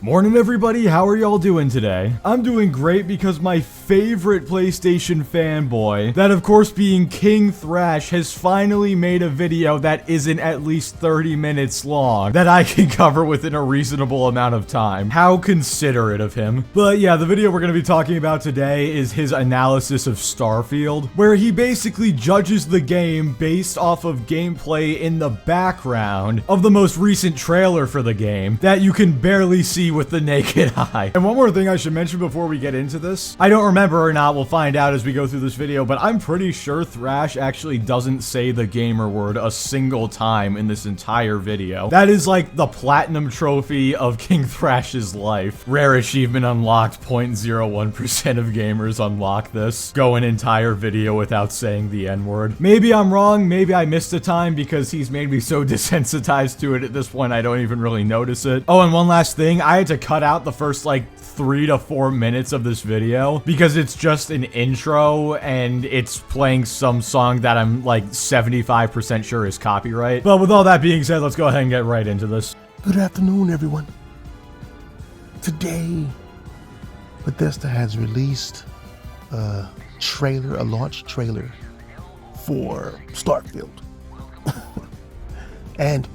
Morning everybody, how are y'all doing today? I'm doing great because my favorite PlayStation fanboy, that of course being King Thrash, has finally made a video that isn't at least 30 minutes long, that I can cover within a reasonable amount of time. How considerate of him. But yeah, the video we're going to be talking about today is his analysis of Starfield, where he basically judges the game based off of gameplay in the background of the most recent trailer for the game that you can barely see with the naked eye. And one more thing I should mention before we get into this. I don't remember or not, we'll find out as we go through this video, but I'm pretty sure Thrash actually doesn't say the gamer word a single time in this entire video. That is like the platinum trophy of King Thrash's life. Rare achievement unlocked, 0.01% of gamers unlock this. Go an entire video without saying the N-word. Maybe I'm wrong, maybe I missed a time because he's made me so desensitized to it at this point I don't even really notice it. Oh, and one last thing, I had to cut out the first like 3 to 4 minutes of this video because it's just an intro and it's playing some song that I'm like 75% sure is copyright. But with all that being said, let's go ahead and get right into this. Good afternoon, everyone. Today, Bethesda has released a launch trailer for Starfield. And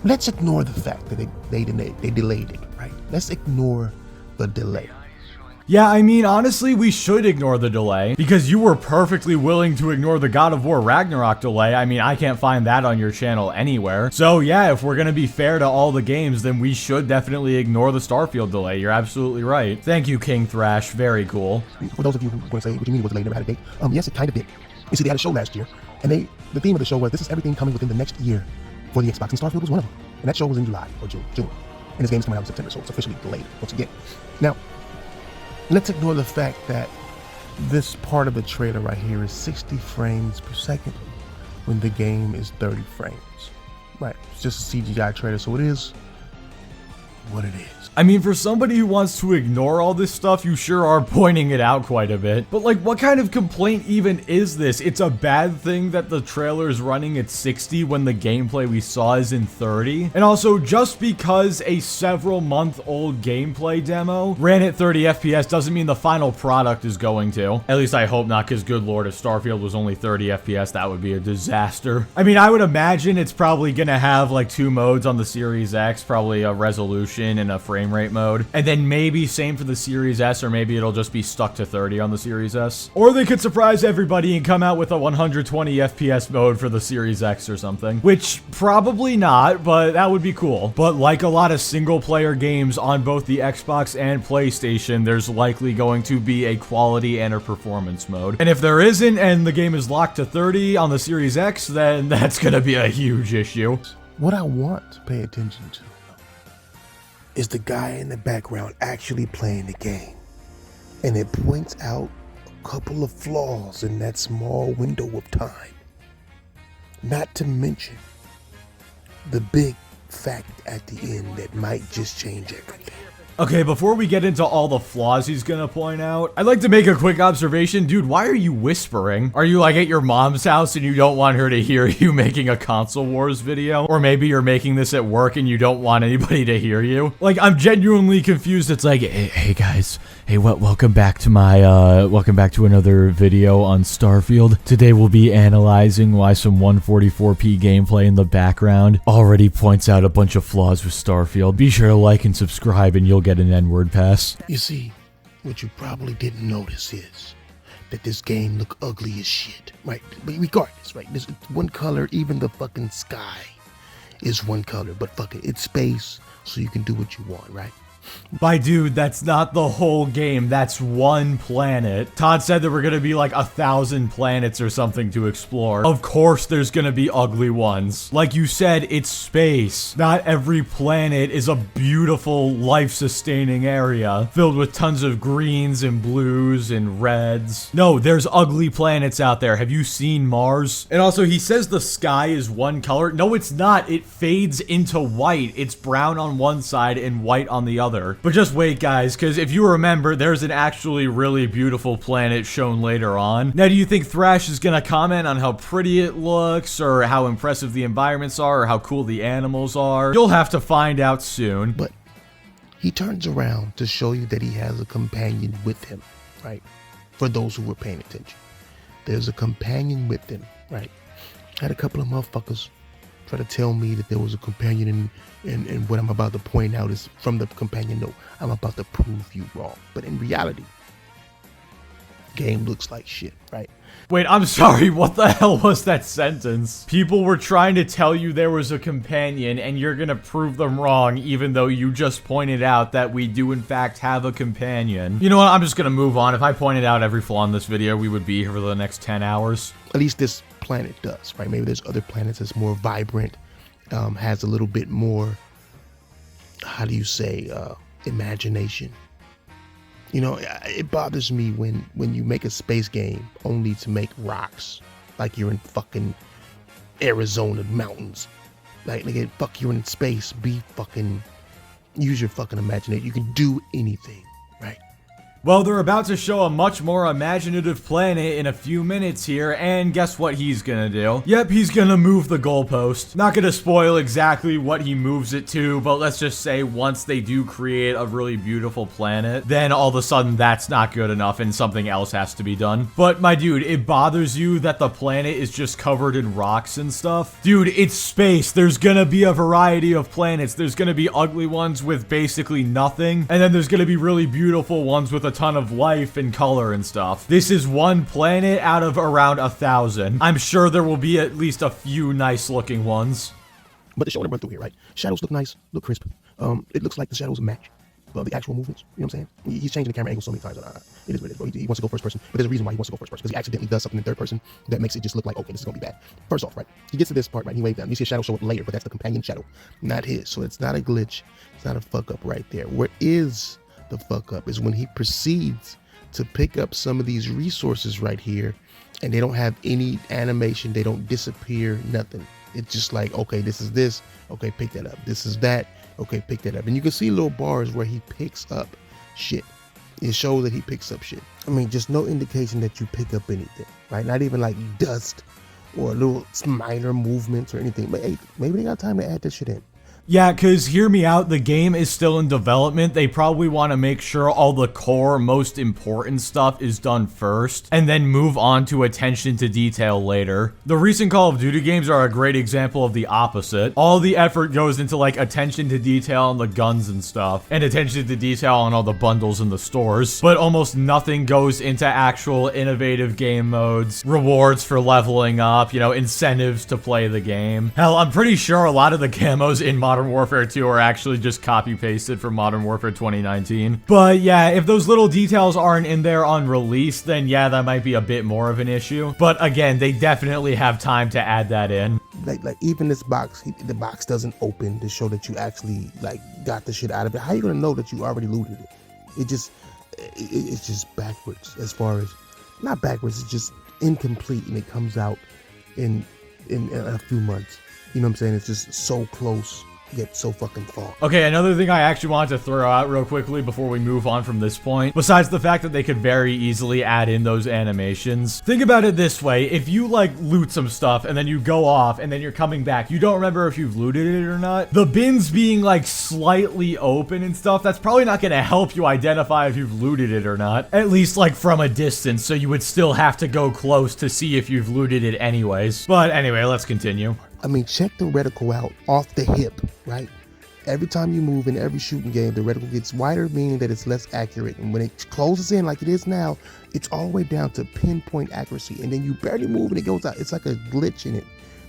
let's ignore the fact that they delayed it, right? Let's ignore the delay. Yeah, I mean, honestly, we should ignore the delay because you were perfectly willing to ignore the God of War Ragnarok delay. I mean, I can't find that on your channel anywhere. So yeah, if we're gonna be fair to all the games, then we should definitely ignore the Starfield delay. You're absolutely right. Thank you, King Thrash. Very cool. For those of you who are going to say, what do you mean it was delayed, never had a date? Yes, it kind of did. You see, they had a show last year, and the theme of the show was, this is everything coming within the next year for the Xbox, and Starfield was one of them. And that show was in July or June. And this game's coming out in September, so it's officially delayed once again. Now, let's ignore the fact that this part of the trailer right here is 60 frames per second when the game is 30 frames. Right, it's just a CGI trailer, so it is what it is. I mean, for somebody who wants to ignore all this stuff, you sure are pointing it out quite a bit. But like, what kind of complaint even is this? It's a bad thing that the trailer is running at 60 when the gameplay we saw is in 30. And also, just because a several-month-old gameplay demo ran at 30 FPS doesn't mean the final product is going to. At least I hope not, because good lord, if Starfield was only 30 FPS, that would be a disaster. I mean, I would imagine it's probably gonna have like 2 modes on the Series X, probably a resolution and a frame rate mode, and then maybe same for the Series S, or maybe it'll just be stuck to 30 on the Series S. Or they could surprise everybody and come out with a 120 FPS mode for the Series X or something, which probably not, but that would be cool. But like a lot of single player games on both the Xbox and PlayStation, there's likely going to be a quality and a performance mode. And if there isn't and the game is locked to 30 on the Series X, then that's gonna be a huge issue. What I want to pay attention to is the guy in the background actually playing the game. And it points out a couple of flaws in that small window of time. Not to mention the big fact at the end that might just change everything. Okay, before we get into all the flaws he's gonna point out, I'd like to make a quick observation. Dude, why are you whispering? Are you like at your mom's house and you don't want her to hear you making a console wars video? Or maybe you're making this at work and you don't want anybody to hear you? Like, I'm genuinely confused. It's like, hey guys, hey, welcome back to my, welcome back to another video on Starfield. Today we'll be analyzing why some 144p gameplay in the background already points out a bunch of flaws with Starfield. Be sure to like and subscribe and you'll get an N-word pass. You see, what you probably didn't notice is that this game look ugly as shit, right? But regardless, right? This one color, even the fucking sky is one color, but fuck it, it's space, so you can do what you want, right? By dude, that's not the whole game. That's one planet. Todd said there were gonna be like 1,000 planets or something to explore. Of course there's gonna be ugly ones. Like you said, it's space. Not every planet is a beautiful, life-sustaining area filled with tons of greens and blues and reds. No, there's ugly planets out there. Have you seen Mars? And also, he says the sky is one color. No, it's not. It fades into white. It's brown on one side and white on the other. But just wait, guys, because if you remember, there's an actually really beautiful planet shown later on. Now, do you think Thrash is gonna comment on how pretty it looks, or how impressive the environments are, or how cool the animals are? You'll have to find out soon. But he turns around to show you that he has a companion with him, right? For those who were paying attention, there's a companion with him, right? I had a couple of motherfuckers try to tell me that there was a companion, and what I'm about to point out is from the companion note. I'm about to prove you wrong. But in reality, game looks like shit, right? Wait, I'm sorry, what the hell was that sentence? People were trying to tell you there was a companion, and you're gonna prove them wrong, even though you just pointed out that we do in fact have a companion. You know what, I'm just gonna move on. If I pointed out every flaw in this video, we would be here for the next 10 hours. At least this planet does, right? Maybe there's other planets that's more vibrant, has a little bit more, how do you say, imagination. You know, it bothers me when you make a space game only to make rocks, like you're in fucking Arizona mountains. Like, nigga, fuck, you're in space. Use your fucking imagination. You can do anything, right? Well, they're about to show a much more imaginative planet in a few minutes here, and guess what he's gonna do? Yep, he's gonna move the goalpost. Not gonna spoil exactly what he moves it to, but let's just say once they do create a really beautiful planet, then all of a sudden that's not good enough and something else has to be done. But my dude, it bothers you that the planet is just covered in rocks and stuff? Dude, it's space. There's gonna be a variety of planets. There's gonna be ugly ones with basically nothing, and then there's gonna be really beautiful ones with a ton of life and color and stuff. This is one planet out of around 1,000. I'm sure there will be at least a few nice looking ones. But the show to run through here, right? Shadows look nice, look crisp. It looks like the shadows match the actual movements. You know what I'm saying? He's changing the camera angle so many times. It is what it is, bro. He wants to go first person, but there's a reason why he wants to go first person, because he accidentally does something in third person that makes it just look like, okay, this is gonna be bad. First off, right? He gets to this part, right? He waved down. You see a shadow show up later, but that's the companion shadow, not his. So it's not a glitch. It's not a fuck up right there. Where is the fuck up is when he proceeds to pick up some of these resources right here, and they don't have any animation. They don't disappear, nothing. It's just like, okay, this is this. Okay, pick that up. This is that. Okay, pick that up. And you can see little bars where he picks up shit. It shows that he picks up shit. I mean, just no indication that you pick up anything, right? Not even like dust or little minor movements or anything. But hey, maybe they got time to add this shit in. Yeah, because hear me out, the game is still in development. They probably want to make sure all the core, most important stuff is done first, and then move on to attention to detail later. The recent Call of Duty games are a great example of the opposite. All the effort goes into like attention to detail on the guns and stuff, and attention to detail on all the bundles in the stores, but almost nothing goes into actual innovative game modes, rewards for leveling up, you know, incentives to play the game. Hell, I'm pretty sure a lot of the camos in Modern Warfare 2 are actually just copy-pasted from Modern Warfare 2019. But yeah, if those little details aren't in there on release, then yeah, that might be a bit more of an issue. But again, they definitely have time to add that in. Like even this box, the box doesn't open to show that you actually like got the shit out of it. How are you gonna know that you already looted it? It's just backwards as far as, not backwards, it's just incomplete, and it comes out in a few months. You know what I'm saying? It's just so close, yet so fucking far. Okay, another thing I actually wanted to throw out real quickly before we move on from this point, besides the fact that they could very easily add in those animations. Think about it this way: if you like loot some stuff and then you go off and then you're coming back, you don't remember if you've looted it or not. The bins being like slightly open and stuff, that's probably not gonna help you identify if you've looted it or not. At least like from a distance, so you would still have to go close to see if you've looted it anyways. But anyway, let's continue. I mean, check the reticle out off the hip, right? Every time you move in every shooting game, the reticle gets wider, meaning that it's less accurate. And when it closes in like it is now, it's all the way down to pinpoint accuracy. And then you barely move and it goes out. It's like a glitch in it,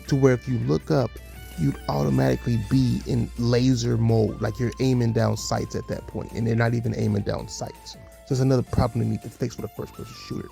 to where if you look up, you'd automatically be in laser mode, like you're aiming down sights at that point, and they're not even aiming down sights. So it's another problem they need to fix with a first-person shooter.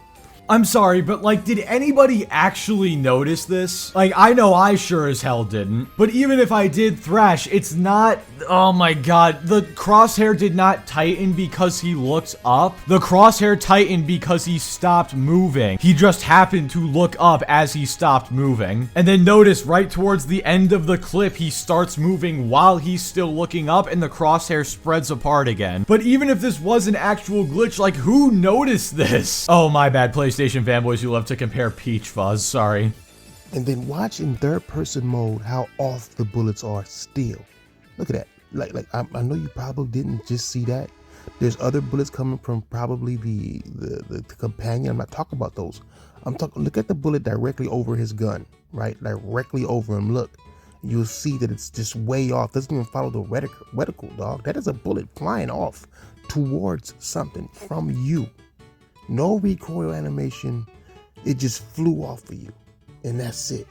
I'm sorry, but like, did anybody actually notice this? Like, I know I sure as hell didn't. But even if I did, Thrash, it's not... Oh my god, the crosshair did not tighten because he looked up. The crosshair tightened because he stopped moving. He just happened to look up as he stopped moving. And then notice right towards the end of the clip, he starts moving while he's still looking up, and the crosshair spreads apart again. But even if this was an actual glitch, like, who noticed this? Oh, my bad, PlayStation fanboys who love to compare Peach Fuzz, sorry. And then watch in third person mode how off the bullets are still. Look at that. I know you probably didn't just see that. There's other bullets coming from probably the companion. I'm not talking about those. I'm talking. Look at the bullet directly over his gun, right? Directly over him. Look, you'll see that it's just way off. Doesn't even follow the reticle, dog. That is a bullet flying off towards something from you. No recoil animation. It just flew off of you, and that's it.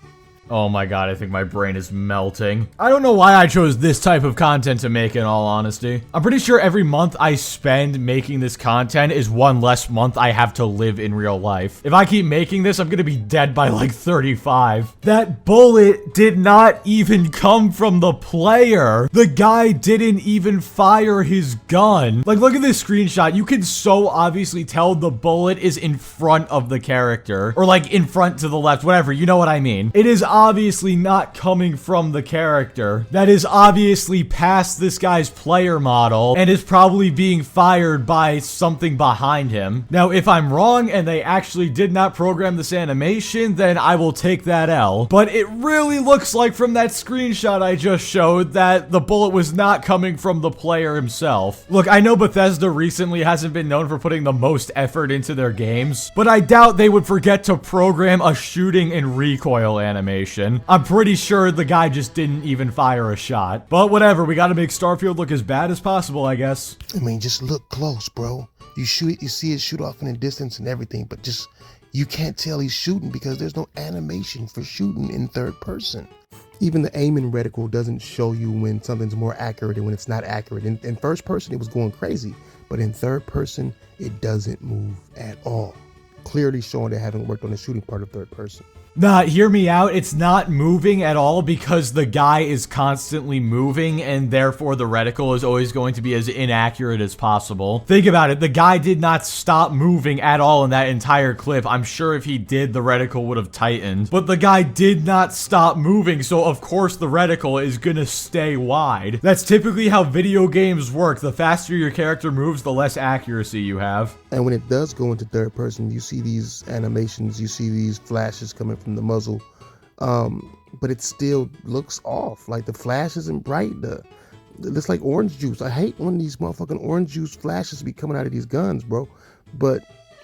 Oh my god, I think my brain is melting. I don't know why I chose this type of content to make, in all honesty. I'm pretty sure every month I spend making this content is one less month I have to live in real life. If I keep making this, I'm gonna be dead by like 35. That bullet did not even come from the player. The guy didn't even fire his gun. Like, look at this screenshot. You can so obviously tell the bullet is in front of the character. Or like in front to the left, whatever, you know what I mean. It is obviously not coming from the character. That is obviously past this guy's player model and is probably being fired by something behind him. Now, if I'm wrong and they actually did not program this animation, then I will take that L. But it really looks like from that screenshot I just showed that the bullet was not coming from the player himself. Look, I know Bethesda recently hasn't been known for putting the most effort into their games, but I doubt they would forget to program a shooting and recoil animation. I'm pretty sure the guy just didn't even fire a shot. But whatever, we gotta make Starfield look as bad as possible, I guess. I mean, just look close, bro. You shoot it, you see it shoot off in the distance and everything, but just, you can't tell he's shooting because there's no animation for shooting in third person. Even the aiming reticle doesn't show you when something's more accurate and when it's not accurate. In first person, it was going crazy, but in third person, it doesn't move at all. Clearly showing they haven't worked on the shooting part of third person. Nah, hear me out. It's not moving at all because the guy is constantly moving and therefore the reticle is always going to be as inaccurate as possible. Think about it. The guy did not stop moving at all in that entire clip. I'm sure if he did, the reticle would have tightened. But the guy did not stop moving, so of course the reticle is gonna stay wide. That's typically how video games work. The faster your character moves, the less accuracy you have. And when it does go into third person, you see these animations, you see these flashes coming from the muzzle, but it still looks off. Like the flash isn't bright. It's like orange juice. I hate when these motherfucking orange juice flashes be coming out of these guns, bro. But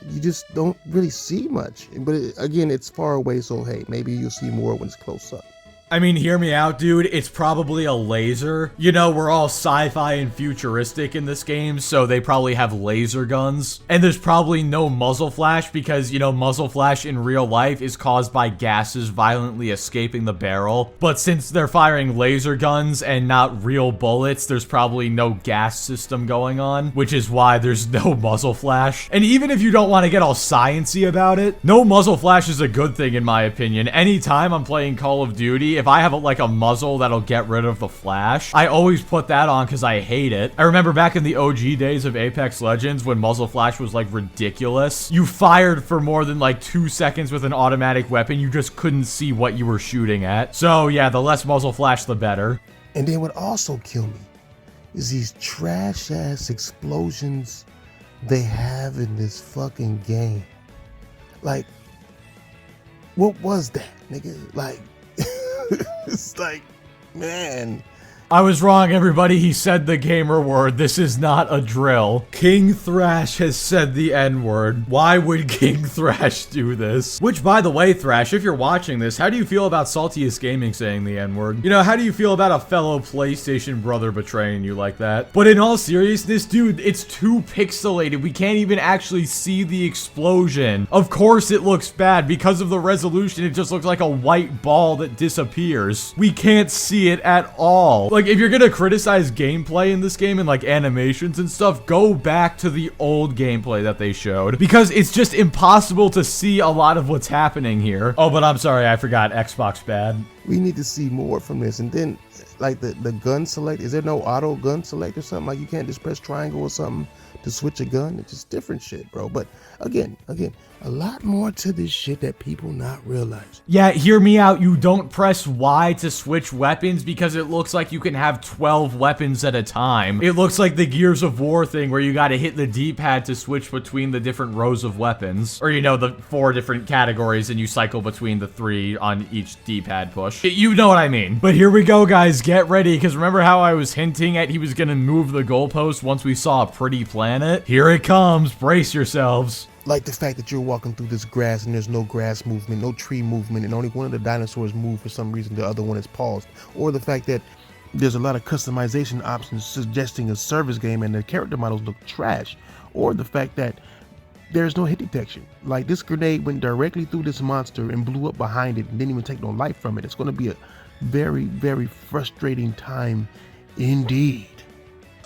you just don't really see much. But again, it's far away, so hey, maybe you'll see more when it's close up. I mean, hear me out, dude. It's probably a laser. You know, we're all sci-fi and futuristic in this game, so they probably have laser guns. And there's probably no muzzle flash because, you know, muzzle flash in real life is caused by gases violently escaping the barrel. But since they're firing laser guns and not real bullets, there's probably no gas system going on, which is why there's no muzzle flash. And even if you don't want to get all sciencey about it, no muzzle flash is a good thing in my opinion. Anytime I'm playing Call of Duty, if I have like a muzzle that'll get rid of the flash, I always put that on because I hate it. I remember back in the OG days of Apex Legends when muzzle flash was like ridiculous. You fired for more than like 2 seconds with an automatic weapon. You just couldn't see what you were shooting at. So yeah, the less muzzle flash, the better. And then what also kill me is these trash ass explosions they have in this fucking game. Like, what was that, nigga? Like, it's like, man. I was wrong, everybody. He said the gamer word. This is not a drill. King Thrash has said the N-word. Why would King Thrash do this? Which, by the way, Thrash, if you're watching this, how do you feel about Saltiest Gaming saying the N-word? You know, how do you feel about a fellow PlayStation brother betraying you like that? But in all seriousness, dude, it's too pixelated. We can't even actually see the explosion. Of course it looks bad. Because of the resolution, it just looks like a white ball that disappears. We can't see it at all. Like, if you're gonna criticize gameplay in this game and like animations and stuff, go back to the old gameplay that they showed because it's just impossible to see a lot of what's happening here. Oh, but I'm sorry, I forgot Xbox bad. We need to see more from this. And then like the gun select, is there no auto gun select or something? Like you can't just press triangle or something to switch a gun? It's just different shit, bro. But again, a lot more to this shit that people not realize. Yeah, hear me out. You don't press Y to switch weapons because it looks like you can have 12 weapons at a time. It looks like the Gears of War thing where you gotta hit the D-pad to switch between the different rows of weapons. Or, you know, the 4 different categories and you cycle between the 3 on each D-pad push. You know what I mean. But here we go, guys. get ready, because remember how I was hinting at he was gonna move the goalpost once we saw a pretty planet? Here it comes, brace yourselves. Like the fact that you're walking through this grass and there's no grass movement, no tree movement, and only one of the dinosaurs moved for some reason, the other one is paused. Or the fact that there's a lot of customization options suggesting a service game and the character models look trash. Or the fact that there's no hit detection. Like, this grenade went directly through this monster and blew up behind it and didn't even take no life from it. It's going to be a very, very frustrating time indeed.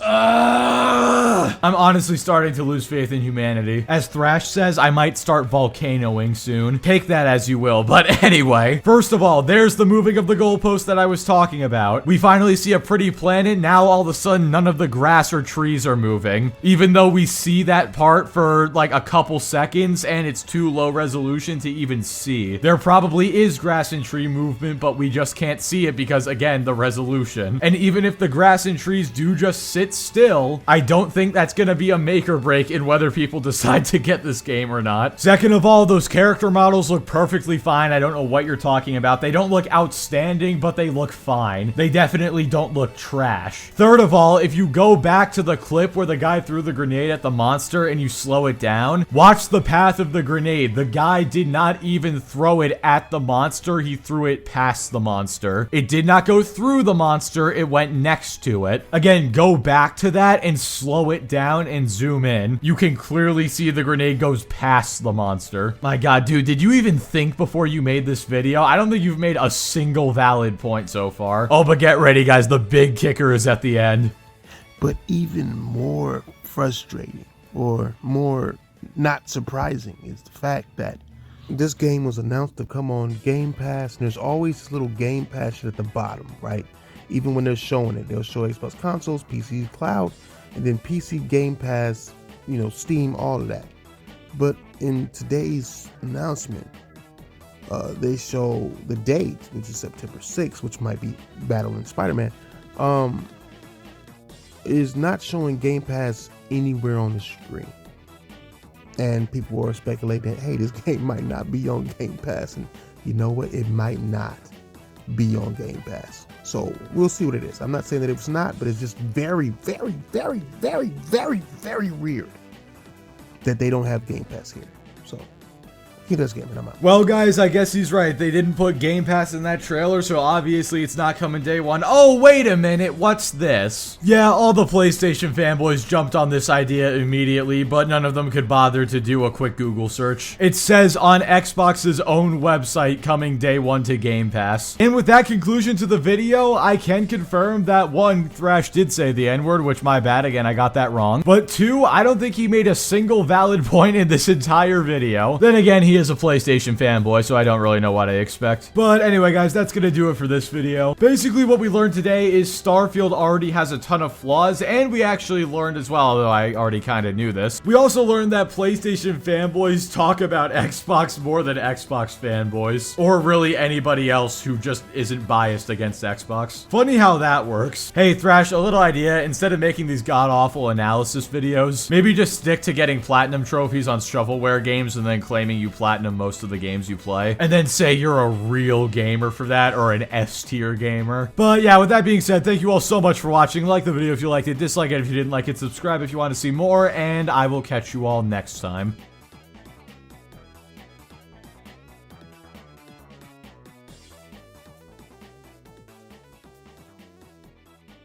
I'm honestly starting to lose faith in humanity. As Thrash says, I might start volcanoing soon. Take that as you will. But anyway, first of all, there's the moving of the goalpost that I was talking about. We finally see a pretty planet. Now all of a sudden, none of the grass or trees are moving. Even though we see that part for like a couple seconds and it's too low resolution to even see. There probably is grass and tree movement, but we just can't see it because, again, the resolution. And even if the grass and trees do just sit still, I don't think that's gonna be a make or break in whether people decide to get this game or not. Second of all, those character models look perfectly fine. I don't know what you're talking about. They don't look outstanding, but they look fine. They definitely don't look trash. Third of all, if you go back to the clip where the guy threw the grenade at the monster and you slow it down, watch the path of the grenade. The guy did not even throw it at the monster. He threw it past the monster. It did not go through the monster. It went next to it. Again, go back to that and slow it down and zoom in. You can clearly see the grenade goes past the monster. My god, dude, did you even think before you made this video? I don't think you've made a single valid point so far. Oh, but get ready, guys. The big kicker is at the end. But even more frustrating, or more not surprising, is the fact that this game was announced to come on Game Pass, and there's always this little Game Pass shit at the bottom, right? Even when they're showing it, they'll show Xbox consoles, PC cloud, and then PC Game Pass, you know, Steam, all of that. But in today's announcement, they show the date, which is September 6th, which might be Battling Spider-Man, is not showing Game Pass anywhere on the screen. And people are speculating that, hey, this game might not be on Game Pass. And you know what? It might not be on Game Pass. So we'll see what it is. I'm not saying that it's not, but it's just very, very, very, very, very, very weird that they don't have Game Pass here. So he does game, and I'm out. Well, guys, I guess he's right. They didn't put Game Pass in that trailer, so obviously it's not coming day one. Oh, wait a minute. What's this? Yeah, all the PlayStation fanboys jumped on this idea immediately, but none of them could bother to do a quick Google search. It says on Xbox's own website, coming day one to Game Pass. And with that conclusion to the video, I can confirm that one, Thrash did say the N-word, which my bad, again, I got that wrong. But two, I don't think he made a single valid point in this entire video. Then again, he is a PlayStation fanboy, so I don't really know what I expect. But anyway, guys, that's gonna do it for this video. Basically, what we learned today is Starfield already has a ton of flaws, and we actually learned as well, although I already kind of knew this, we also learned that PlayStation fanboys talk about Xbox more than Xbox fanboys, or really anybody else who just isn't biased against Xbox. Funny how that works. Hey, Thrash, a little idea. Instead of making these god-awful analysis videos, maybe just stick to getting platinum trophies on shovelware games and then claiming you platinum most of the games you play, and then say you're a real gamer for that, or an S-tier gamer. But yeah, with that being said, thank you all so much for watching. Like the video if you liked it, dislike it if you didn't like it, subscribe if you want to see more, and I will catch you all next time.